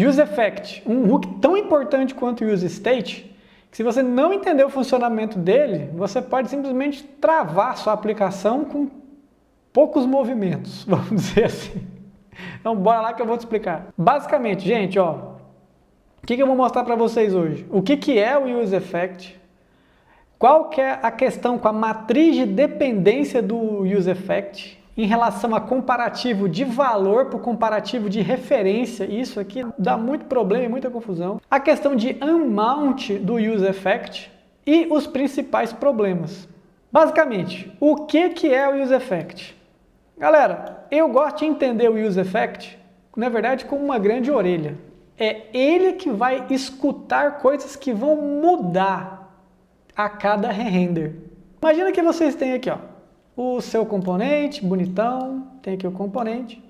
UseEffect, um hook tão importante quanto o UseState, que se você não entender o funcionamento dele, você pode simplesmente travar sua aplicação com poucos movimentos, vamos dizer assim. Então bora lá que eu vou te explicar. Basicamente, gente, ó, o que eu vou mostrar para vocês hoje? O que é o UseEffect? Qual que é a questão com a matriz de dependência do UseEffect em relação a comparativo de valor para o comparativo de referência? Isso aqui dá muito problema e muita confusão. A questão de unmount do UseEffect e os principais problemas. Basicamente, o que é o UseEffect? Galera, eu gosto de entender o UseEffect, na verdade, como uma grande orelha. É ele que vai escutar coisas que vão mudar a cada re-render. Imagina que vocês têm aqui, ó, o seu componente, bonitão, tem aqui o componente.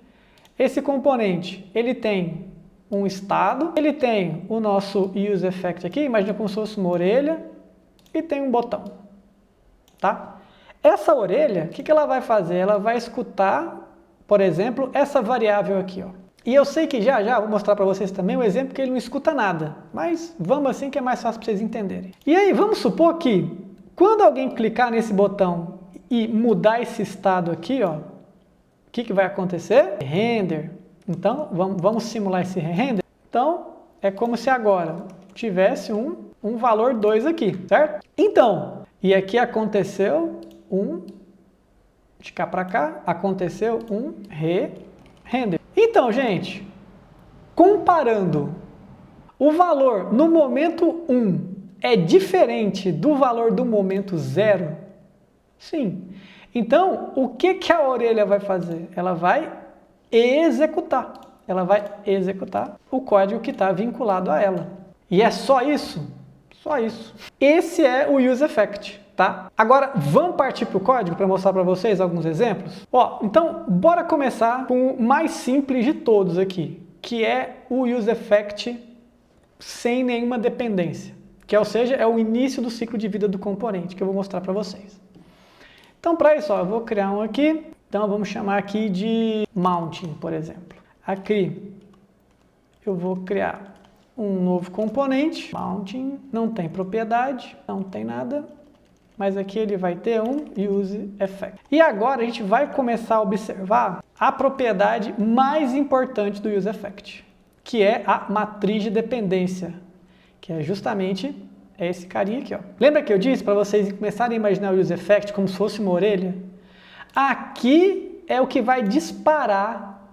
Esse componente, ele tem um estado, ele tem o nosso UseEffect aqui, imagina como se fosse uma orelha, e tem um botão, tá? Essa orelha, o que ela vai fazer? Ela vai escutar, por exemplo, essa variável aqui, ó. E eu sei que já vou mostrar para vocês também o exemplo que ele não escuta nada, mas vamos assim que é mais fácil para vocês entenderem. E aí, vamos supor que quando alguém clicar nesse botão e mudar esse estado aqui, ó, o que vai acontecer? Render. Então, vamos simular esse render. Então, é como se agora tivesse um valor 2 aqui, certo? Então, e aqui aconteceu de cá para cá, aconteceu um render. Então, gente, comparando o valor no momento 1 é diferente do valor do momento 0? Sim. Então, o que a orelha vai fazer? Ela vai executar. Ela vai executar o código que está vinculado a ela. E é só isso? Só isso. Esse é o UseEffect. Tá? Agora, vamos partir para o código para mostrar para vocês alguns exemplos? Ó, então, bora começar com o mais simples de todos aqui, que é o UseEffect sem nenhuma dependência, que ou seja, é o início do ciclo de vida do componente, que eu vou mostrar para vocês. Então, para isso, ó, eu vou criar um aqui, então vamos chamar aqui de mounting, por exemplo. Aqui, eu vou criar um novo componente, mounting, não tem propriedade, não tem nada, mas aqui ele vai ter um UseEffect. E agora a gente vai começar a observar a propriedade mais importante do UseEffect, que é a matriz de dependência, que é justamente esse carinha aqui, ó. Lembra que eu disse para vocês começarem a imaginar o UseEffect como se fosse uma orelha? Aqui é o que vai disparar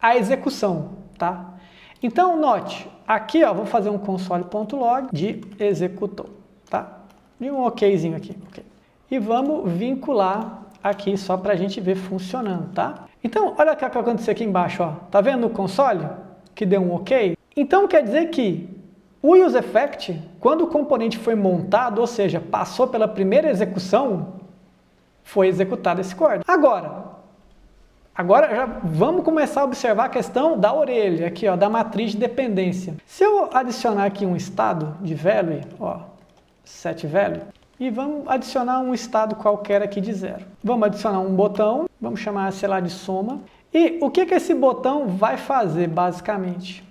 a execução, tá? Então, note, aqui, ó, vou fazer um console.log de executou, tá? E um okzinho aqui, ok. E vamos vincular aqui só para a gente ver funcionando, tá? Então, olha o que aconteceu aqui embaixo, ó. Tá vendo no console que deu um ok? Então, quer dizer que o UseEffect, quando o componente foi montado, ou seja, passou pela primeira execução, foi executado esse código. Agora já vamos começar a observar a questão da orelha, aqui, ó, da matriz de dependência. Se eu adicionar aqui um estado de value, ó, setValue, e vamos adicionar um estado qualquer aqui de 0. Vamos adicionar um botão, vamos chamar, sei lá, de soma. E o que esse botão vai fazer, basicamente?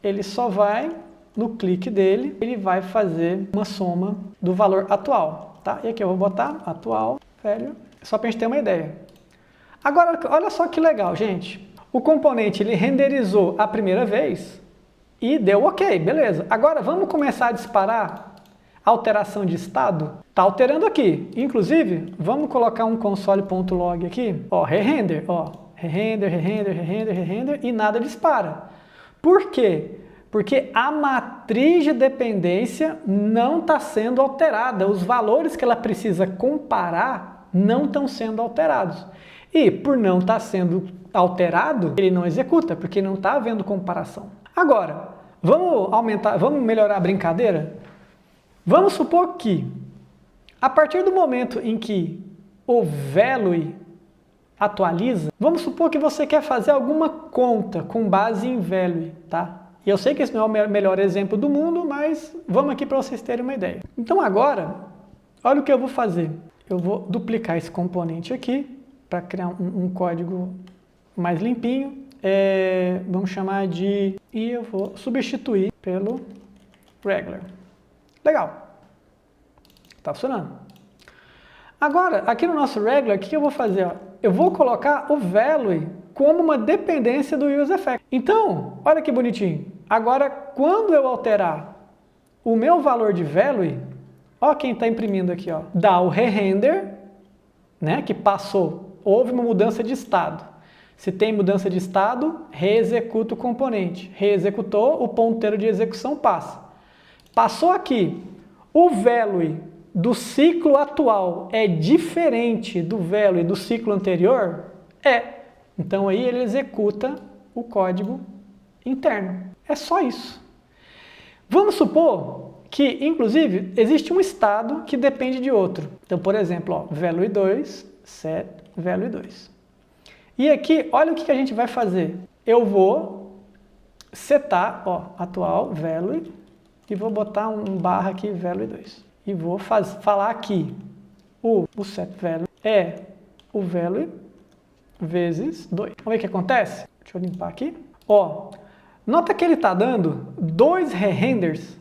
Ele só vai, no clique dele, ele vai fazer uma soma do valor atual, tá? E aqui eu vou botar atual, value, só para a gente ter uma ideia. Agora, olha só que legal, gente. O componente, ele renderizou a primeira vez e deu ok, beleza. Agora, vamos começar a disparar alteração de estado, está alterando aqui. Inclusive, vamos colocar um console.log aqui, ó, re-render, e nada dispara. Por quê? Porque a matriz de dependência não está sendo alterada. Os valores que ela precisa comparar não estão sendo alterados. E por não estar sendo alterado, ele não executa, porque não está havendo comparação. Agora, vamos melhorar a brincadeira? Vamos supor que, a partir do momento em que o value atualiza, vamos supor que você quer fazer alguma conta com base em value, tá? E eu sei que esse não é o melhor exemplo do mundo, mas vamos aqui para vocês terem uma ideia. Então agora, olha o que eu vou fazer. Eu vou duplicar esse componente aqui, para criar um código mais limpinho. vamos chamar de... E eu vou substituir pelo regular. Legal. Tá funcionando. Agora, aqui no nosso regular, o que eu vou fazer? Ó? Eu vou colocar o value como uma dependência do useEffect. Então, olha que bonitinho. Agora, quando eu alterar o meu valor de value, ó quem está imprimindo aqui, ó, dá o re-render, né, que passou, houve uma mudança de estado. Se tem mudança de estado, reexecuta o componente. Reexecutou, o ponteiro de execução passa. Passou aqui, o value do ciclo atual é diferente do value do ciclo anterior? É. Então aí ele executa o código interno. É só isso. Vamos supor que, inclusive, existe um estado que depende de outro. Então, por exemplo, ó, value 2, set value 2. E aqui, olha o que a gente vai fazer. Eu vou setar, ó, atual value, e vou botar um barra aqui, value 2. E vou falar aqui, o set value é o value vezes 2. Vamos ver o que acontece? Deixa eu limpar aqui. Ó, nota que ele está dando 2 re-renders.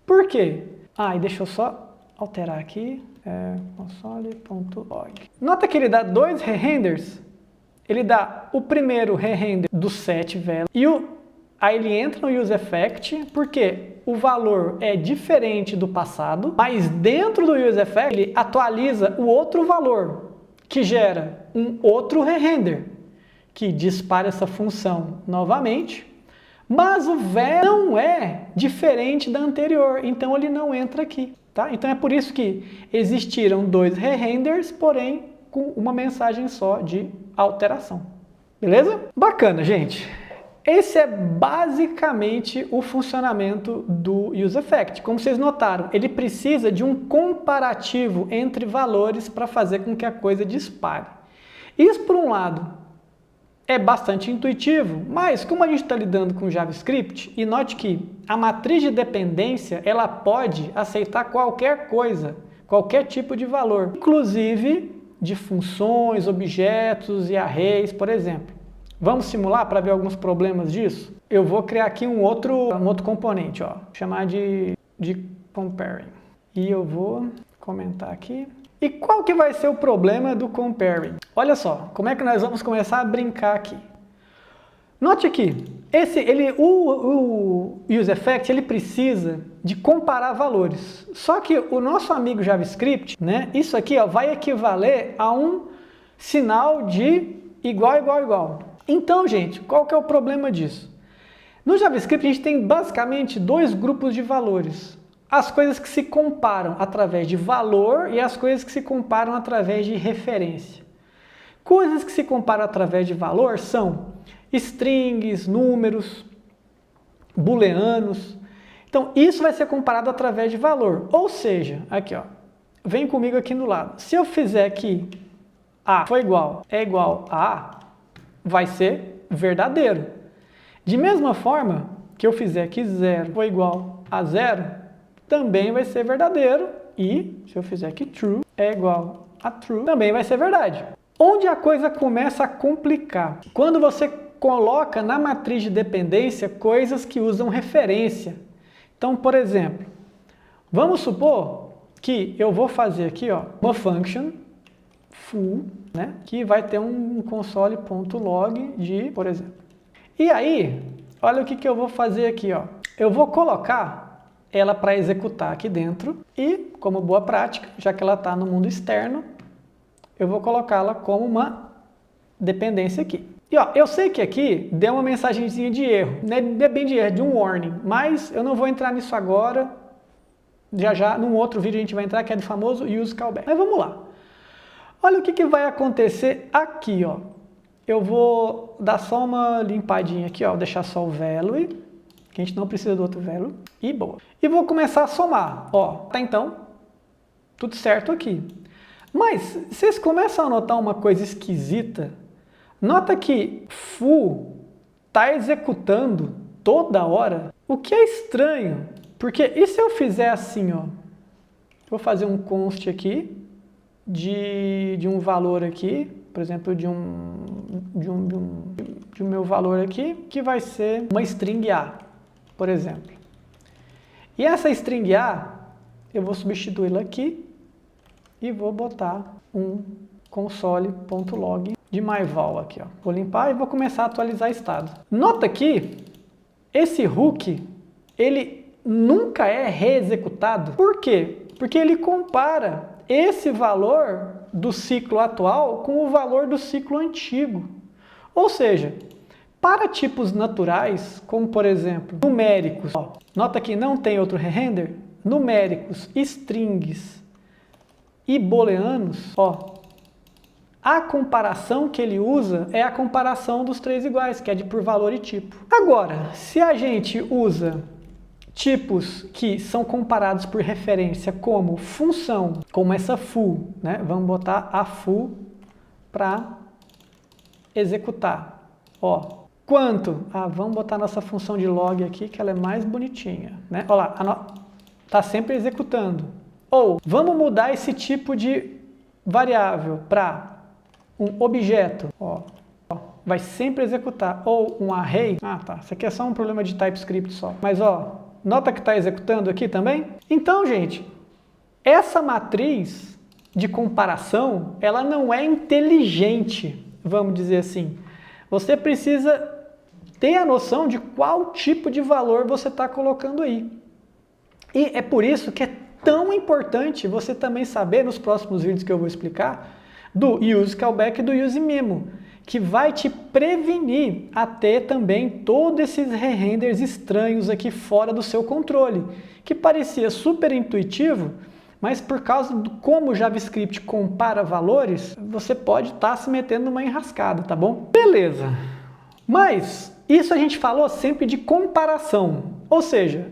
Por quê? Ah, e deixa eu só alterar aqui, console.log. Nota que ele dá 2 re-renders. Ele dá o primeiro re-render do set value e aí ele entra no useEffect, porque o valor é diferente do passado, mas dentro do useEffect ele atualiza o outro valor, que gera um outro re-render, que dispara essa função novamente, mas o value não é diferente da anterior, então ele não entra aqui. Tá? Então é por isso que existiram 2 re-renders, porém com uma mensagem só de alteração. Beleza? Bacana, gente. Esse é basicamente o funcionamento do useEffect. Como vocês notaram, ele precisa de um comparativo entre valores para fazer com que a coisa dispare. Isso, por um lado, é bastante intuitivo, mas como a gente está lidando com JavaScript, e note que a matriz de dependência ela pode aceitar qualquer coisa, qualquer tipo de valor, inclusive de funções, objetos e arrays, por exemplo. Vamos simular para ver alguns problemas disso? Eu vou criar aqui um outro componente, ó, chamar de comparing. E eu vou comentar aqui. E qual que vai ser o problema do comparing? Olha só, como é que nós vamos começar a brincar aqui. Note aqui, o useEffect ele precisa de comparar valores. Só que o nosso amigo JavaScript, né, isso aqui ó, vai equivaler a um sinal de igual, igual, igual. Então, gente, qual que é o problema disso? No JavaScript a gente tem basicamente 2 grupos de valores. As coisas que se comparam através de valor e as coisas que se comparam através de referência. Coisas que se comparam através de valor são strings, números, booleanos. Então, isso vai ser comparado através de valor. Ou seja, aqui ó, vem comigo aqui no lado. Se eu fizer aqui A é igual a A, vai ser verdadeiro. De mesma forma que eu fizer aqui 0 foi igual a 0, também vai ser verdadeiro. E se eu fizer aqui true é igual a true, também vai ser verdade. Onde a coisa começa a complicar? Quando você coloca na matriz de dependência coisas que usam referência. Então, por exemplo, vamos supor que eu vou fazer aqui ó, uma function full, né, que vai ter um console.log de, por exemplo. E aí, olha o que eu vou fazer aqui. Ó. Eu vou colocar ela para executar aqui dentro e, como boa prática, já que ela está no mundo externo, eu vou colocá-la como uma dependência aqui. E ó, eu sei que aqui deu uma mensagenzinha de erro, não é bem de erro, é de um warning, mas eu não vou entrar nisso agora, já num outro vídeo a gente vai entrar, que é do famoso use callback. Mas vamos lá. Olha o que vai acontecer aqui, ó. Eu vou dar só uma limpadinha aqui, ó, deixar só o value, que a gente não precisa do outro value, e boa. E vou começar a somar, ó, tá então, tudo certo aqui. Mas, vocês começam a notar uma coisa esquisita? Nota que foo está executando toda hora, o que é estranho, porque e se eu fizer assim, ó, vou fazer um const aqui de um valor aqui, por exemplo, de um de meu valor aqui, que vai ser uma string A, por exemplo. E essa string A, eu vou substituí-la aqui e vou botar um console.log de myval aqui, ó. Vou limpar e vou começar a atualizar estado. Nota que esse hook, ele nunca é reexecutado. Por quê? Porque ele compara esse valor do ciclo atual com o valor do ciclo antigo. Ou seja, para tipos naturais, como por exemplo, numéricos, ó, nota que não tem outro rerender, numéricos, strings e booleanos, ó, a comparação que ele usa é a comparação dos três iguais, que é de por valor e tipo. Agora, se a gente usa tipos que são comparados por referência como função, como essa foo, né? Vamos botar a foo para executar. Ó, quanto? Vamos botar nossa função de log aqui, que ela é mais bonitinha, né? Olha lá, está sempre executando. Ou, vamos mudar esse tipo de variável para um objeto. Ó, vai sempre executar. Ou um array. Tá, isso aqui é só um problema de TypeScript só. Mas, ó, nota que está executando aqui também? Então, gente, essa matriz de comparação, ela não é inteligente, vamos dizer assim. Você precisa ter a noção de qual tipo de valor você está colocando aí. E é por isso que é tão importante você também saber, nos próximos vídeos que eu vou explicar, do use callback e do use memo, que vai te prevenir a ter também todos esses re-renders estranhos aqui fora do seu controle, que parecia super intuitivo, mas por causa de como o JavaScript compara valores, você pode estar se metendo numa enrascada, tá bom? Beleza, mas isso a gente falou sempre de comparação, ou seja,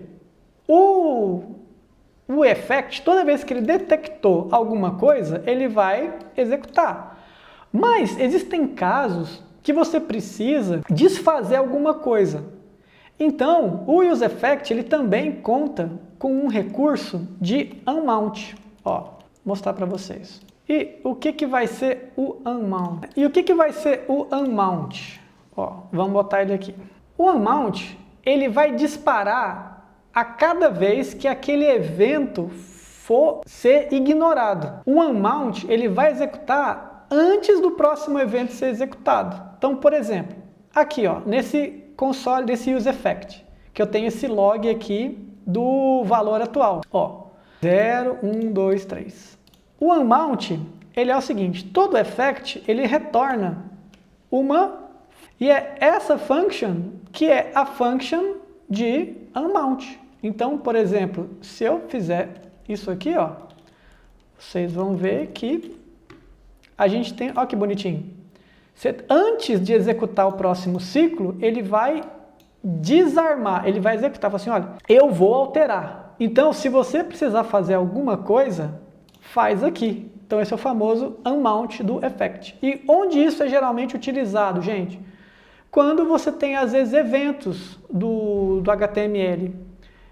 o effect, toda vez que ele detectou alguma coisa, ele vai executar. Mas existem casos que você precisa desfazer alguma coisa. Então, o useEffect ele também conta com um recurso de unmount. Ó, vou mostrar para vocês. E o que vai ser o unmount? E o que vai ser o unmount? Ó, vamos botar ele aqui. O unmount, ele vai disparar a cada vez que aquele evento for ser ignorado. O unmount, ele vai executar antes do próximo evento ser executado. Então, por exemplo, aqui, ó, nesse console desse useEffect, que eu tenho esse log aqui do valor atual, ó, 0, 1, 2, 3. O unmount, ele é o seguinte, todo effect, ele retorna uma, e é essa function que é a function de unmount. Então, por exemplo, se eu fizer isso aqui, ó, vocês vão ver que a gente tem, ó que bonitinho. Antes de executar o próximo ciclo, ele vai desarmar, ele vai executar, fala assim, olha, eu vou alterar. Então, se você precisar fazer alguma coisa, faz aqui. Então, esse é o famoso unmount do effect. E onde isso é geralmente utilizado, gente? Quando você tem, às vezes, eventos do HTML.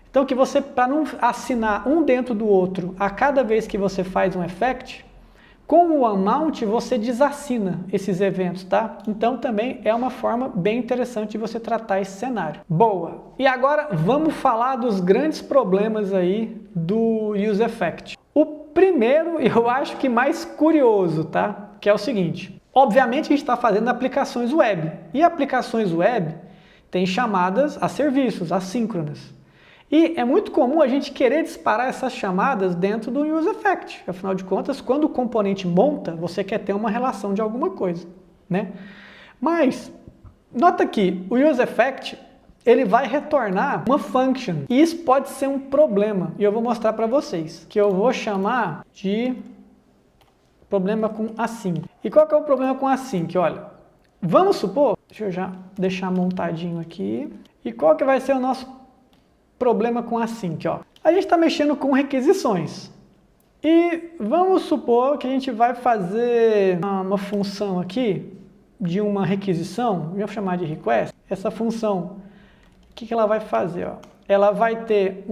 Então, que você, para não assinar um dentro do outro a cada vez que você faz um effect, com o unmount você desassina esses eventos, tá? Então também é uma forma bem interessante de você tratar esse cenário. Boa! E agora vamos falar dos grandes problemas aí do useEffect. O primeiro, eu acho que mais curioso, tá? Que é o seguinte. Obviamente a gente está fazendo aplicações web. E aplicações web têm chamadas a serviços, assíncronas. E é muito comum a gente querer disparar essas chamadas dentro do useEffect. Afinal de contas, quando o componente monta, você quer ter uma relação de alguma coisa, né? Mas, nota que o useEffect, ele vai retornar uma function. E isso pode ser um problema. E eu vou mostrar para vocês, que eu vou chamar de problema com async. E qual que é o problema com async? Olha, vamos supor, deixa eu já deixar montadinho aqui. E qual que vai ser o nosso problema com async, ó. A gente está mexendo com requisições. E vamos supor que a gente vai fazer uma função aqui de uma requisição, vou chamar de request. Essa função, o que ela vai fazer, ó? Ela vai ter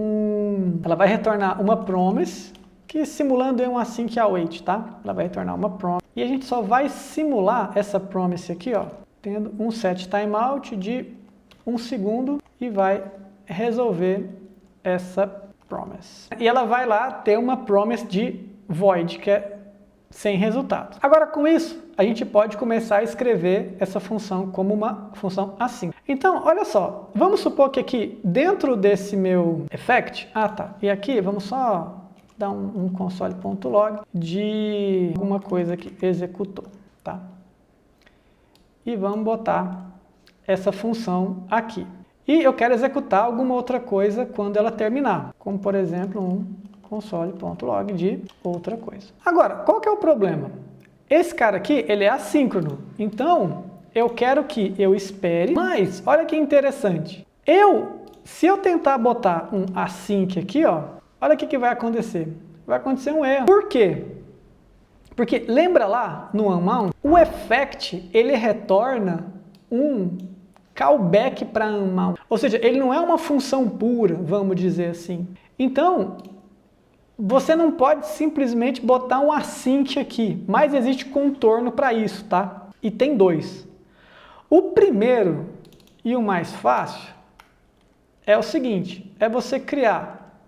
ela vai retornar uma promise, que simulando um async await, tá? Ela vai retornar uma promise. E a gente só vai simular essa promise aqui, ó, tendo um set timeout de 1 segundo e vai resolver essa promise. E ela vai lá ter uma promise de void, que é sem resultado. Agora, com isso, a gente pode começar a escrever essa função como uma função assim. Então, olha só, vamos supor que aqui, dentro desse meu effect, e aqui vamos só dar um console.log de alguma coisa que executou, tá? E vamos botar essa função aqui. E eu quero executar alguma outra coisa quando ela terminar, como por exemplo um console.log de outra coisa. Agora, qual que é o problema? Esse cara aqui, ele é assíncrono, então eu quero que eu espere, mas olha que interessante, se eu tentar botar um async aqui, ó, olha o que vai acontecer. Vai acontecer um erro. Por quê? Porque lembra lá no unmount, o effect ele retorna um callback para unmount, ou seja, ele não é uma função pura, vamos dizer assim. Então, você não pode simplesmente botar um async aqui, mas existe contorno para isso, tá? E tem dois. O primeiro e o mais fácil é o seguinte, é você criar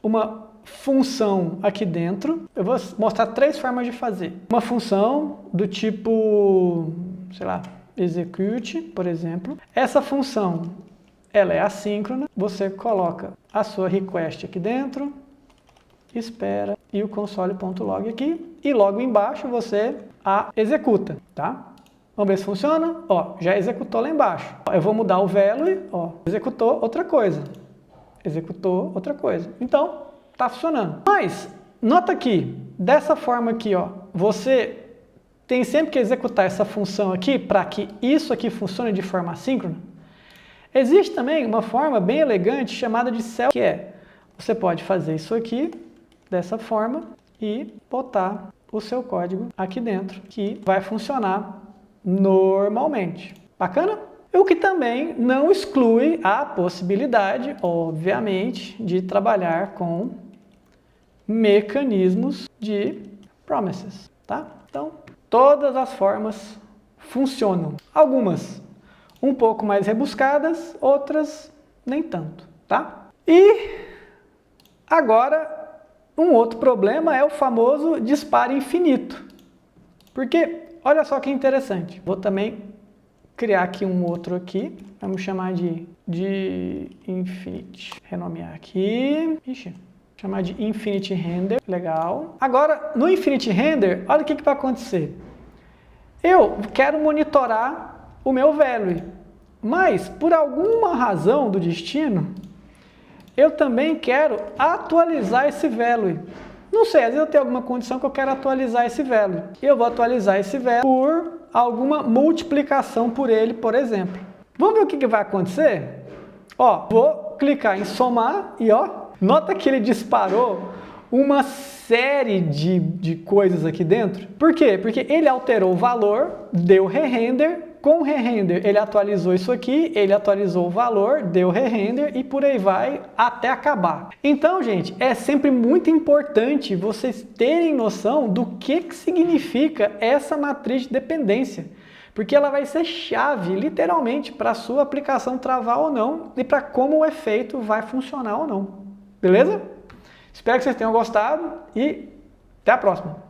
uma função aqui dentro. Eu vou mostrar 3 formas de fazer. Uma função do tipo, sei lá, execute, por exemplo. Essa função, ela é assíncrona. Você coloca a sua request aqui dentro, espera e o console.log aqui, e logo embaixo você a executa, tá? Vamos ver se funciona. Ó, já executou lá embaixo. Eu vou mudar o value, ó, executou outra coisa. Executou outra coisa. Então, tá funcionando. Mas, nota aqui, dessa forma aqui, ó, você tem sempre que executar essa função aqui para que isso aqui funcione de forma assíncrona. Existe também uma forma bem elegante chamada de self, que é, você pode fazer isso aqui, dessa forma, e botar o seu código aqui dentro, que vai funcionar normalmente. Bacana? O que também não exclui a possibilidade, obviamente, de trabalhar com mecanismos de promises, tá? Então, todas as formas funcionam. Algumas um pouco mais rebuscadas, outras nem tanto, tá? E agora, um outro problema é o famoso disparo infinito. Porque, olha só que interessante. Vou também criar aqui um outro aqui. Vamos chamar de infinite. Renomear aqui. Ixi. Chamar de infinite render. Legal. Agora, no infinite render, olha o que vai acontecer. Eu quero monitorar o meu value. Mas, por alguma razão do destino, eu também quero atualizar esse value. Não sei, às vezes eu tenho alguma condição que eu quero atualizar esse value. Eu vou atualizar esse value por alguma multiplicação por ele, por exemplo. Vamos ver o que vai acontecer? Ó, vou clicar em somar e ó, nota que ele disparou uma série de coisas aqui dentro. Por quê? Porque ele alterou o valor, deu re-render. Com o re-render, ele atualizou isso aqui, ele atualizou o valor, deu re-render e por aí vai até acabar. Então, gente, é sempre muito importante vocês terem noção do que significa essa matriz de dependência, porque ela vai ser chave, literalmente, para a sua aplicação travar ou não e para como o efeito vai funcionar ou não. Beleza? Espero que vocês tenham gostado e até a próxima!